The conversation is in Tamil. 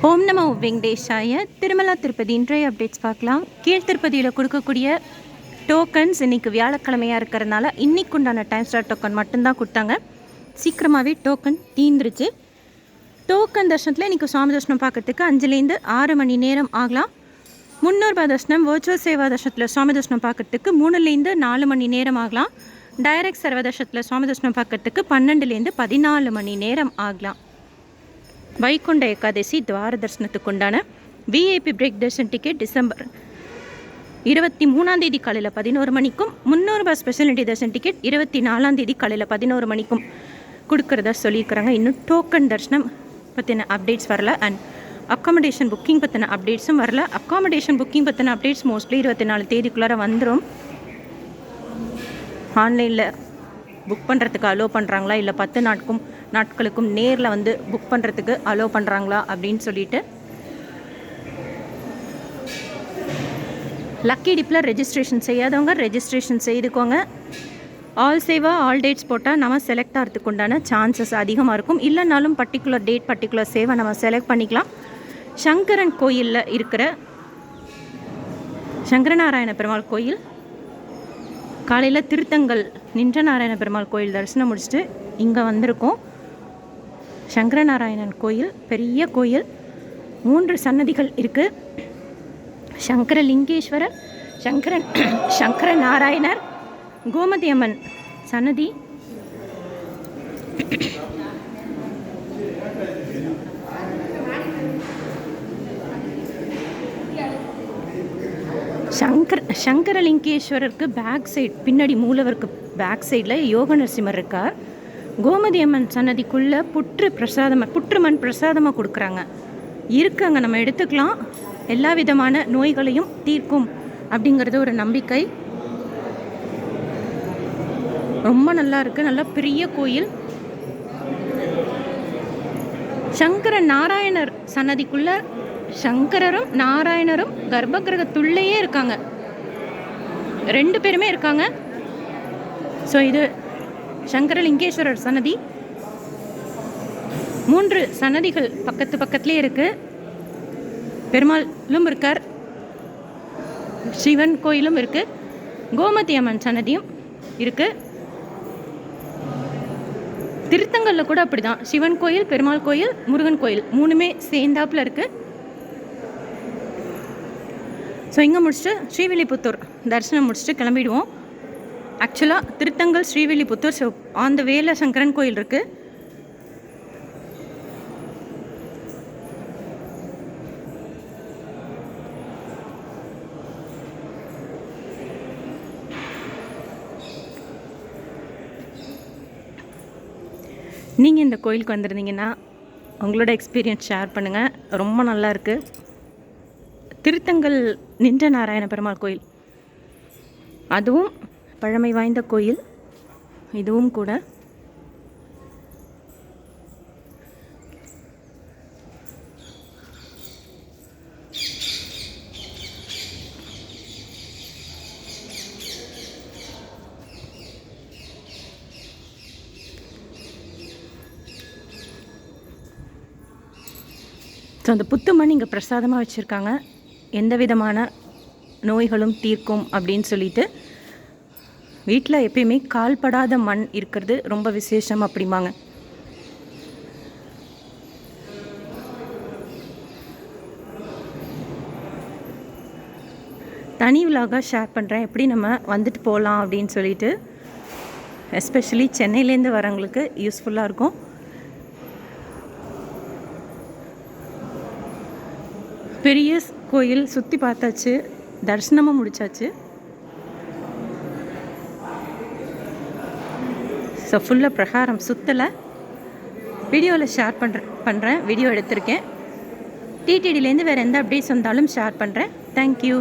ஓம் நமோ வெங்கடேஷாய. திருமலா திருப்பதி இன்றைய அப்டேட்ஸ் பார்க்கலாம். கீழ் திருப்பதியில் கொடுக்கக்கூடிய டோக்கன்ஸ் இன்றைக்கி வியாழக்கிழமையாக இருக்கிறதுனால இன்றைக்கு உண்டான டைம் ஸ்டார் டோக்கன் மட்டும்தான் கொடுத்தாங்க. சீக்கிரமாகவே டோக்கன் தீந்துருச்சு. டோக்கன் தர்ஷனத்தில் இன்றைக்கி சுவாமி தர்ஷனம் பார்க்குறதுக்கு 5லேருந்து 6 மணி நேரம் ஆகலாம். 300 ரூபாய் தர்ஷனம் வர்ச்சுவல் சேவா தர்ஷனத்தில் சுவாமி தர்ஷனம் பார்க்குறதுக்கு 3லேருந்து 4 மணி நேரம் ஆகலாம். டைரக்ட் சர்வ தர்ஷனத்தில் சுவாமி தர்ஷனம் பார்க்குறதுக்கு 12லேருந்து 14 மணி நேரம் ஆகலாம். வைகுண்ட ஏகாதசி துவார தரிசனத்துக்கு உண்டான VIP break Darshan ticket December 23 காலையில் 11 மணிக்கும் 300 ரூபாய் ஸ்பெஷாலிட்டி தர்ஷன் டிக்கெட் 24 காலையில் 11 மணிக்கும் கொடுக்குறதா சொல்லியிருக்கிறாங்க. இன்னும் டோக்கன் தர்ஷனம் பற்றின அப்டேட்ஸ் வரல. அண்ட் அக்காமடேஷன் புக்கிங் பற்றின அப்டேட்ஸும் வரல. அக்காமடேஷன் புக்கிங் பற்றின அப்டேட்ஸ் மோஸ்ட்லி 24 தேதிக்குள்ளார வந்துடும். ஆன்லைனில் புக் பண்ணுறதுக்கு அலோவ் பண்ணுறாங்களா, இல்லை 10 நாட்களுக்கும் நேரில் வந்து புக் பண்ணுறதுக்கு அலோவ் பண்ணுறாங்களா அப்படின்னு சொல்லிட்டு. லக்கி டிப்பில் ரெஜிஸ்ட்ரேஷன் செய்யாதவங்க ரெஜிஸ்ட்ரேஷன் செய்துக்கோங்க. ஆல் சேவா ஆல் டேட்ஸ் போட்டால் நம்ம செலக்ட் ஆகிறதுக்கு உண்டான சான்சஸ் அதிகமாக இருக்கும். இல்லைனாலும் பர்டிகுலர் டேட் பர்டிகுலர் சேவை நம்ம செலக்ட் பண்ணிக்கலாம். சங்கரன் கோயிலில் இருக்கிற சங்கரநாராயண பெருமாள் கோயில் காலையில் திருத்தங்கல் நின்ற நாராயண பெருமாள் கோயில் தரிசனம் முடிச்சுட்டு இங்கே வந்திருக்கோம். சங்கரநாராயணன் கோயில் பெரிய கோயில், 3 சன்னதிகள் இருக்குது. சங்கரலிங்கேஸ்வரர், சங்கர நாராயணர், கோமதி அம்மன் சன்னதி. சங்கரலிங்கேஸ்வரருக்கு பேக் சைடு பின்னாடி மூலவருக்கு பேக் சைடில் யோக நரசிம்மர் இருக்கார். கோமதி அம்மன் சன்னதிக்குள்ளே புற்று மண் பிரசாதமாக கொடுக்குறாங்க. இருக்காங்க, நம்ம எடுத்துக்கலாம். எல்லா விதமான நோய்களையும் தீர்க்கும் அப்படிங்கிறது ஒரு நம்பிக்கை. ரொம்ப நல்லா இருக்குது. நல்லா பெரிய கோயில். சங்கர நாராயணர் சன்னதிக்குள்ள சங்கரரும் நாராயணரும் கர்ப்ப கிரகத்துள்ளேயே இருக்காங்க. 2 பேருமே இருக்காங்க. ஸோ இது சங்கரலிங்கேஸ்வரர் சன்னதி. 3 சன்னதிகள் பக்கத்துலேயே இருக்குது. பெருமாளும் இருக்கார், சிவன் கோயிலும் இருக்குது, கோமதி அம்மன் சன்னதியும் இருக்குது. திருத்தங்கல்ல கூட அப்படி தான், சிவன் கோயில், பெருமாள் கோயில், முருகன் கோயில் 3மே சேர்ந்தாப்பில் இருக்குது. ஸோ இங்கே முடிச்சுட்டு ஸ்ரீவில்லிபுத்தூர் தரிசனம் முடிச்சுட்டு கிளம்பிடுவோம். ஆக்சுவலாக திருத்தங்கல் ஸ்ரீவில்லிபுத்தூர். ஸோ அந்த வேல சங்கரன் கோயில் இருக்குது. நீங்கள் இந்த கோயிலுக்கு வந்திருந்தீங்கன்னா உங்களோட எக்ஸ்பீரியன்ஸ் ஷேர் பண்ணுங்கள். ரொம்ப நல்லா இருக்குது. திருத்தங்கல் நின்ற நாராயண பெருமாள் கோயில், அதுவும் பழமை வாய்ந்த கோயில். இதுவும் கூட ஸோ அந்த புத்துமண் இங்கே பிரசாதமாக வச்சுருக்காங்க. எந்த விதமான நோய்களும் தீர்க்கும் அப்படின்னு சொல்லிட்டு. வீட்டில் எப்பயுமே கால்படாத மண் இருக்கிறது ரொம்ப விசேஷம் அப்படிம்பாங்க. தனி விலாகாக ஷேர் பண்ணுறேன், எப்படி நம்ம வந்துட்டு போகலாம் அப்படின்னு சொல்லிட்டு. எஸ்பெஷலி சென்னையிலேருந்து வரவங்களுக்கு யூஸ்ஃபுல்லாக இருக்கும். பெரிய கோயில் சுற்றி பார்த்தாச்சு, தரிசனமும் முடிச்சாச்சு. ஸோ ஃபுல்லாக பிரகாரம் சுற்றலை. வீடியோவில் ஷேர் பண்ணுறேன். வீடியோ எடுத்திருக்கேன். டிடிடிலேருந்து வேறு எந்த அப்டேட்ஸ் வந்தாலும் ஷேர் பண்ணுறேன். தேங்க்யூ.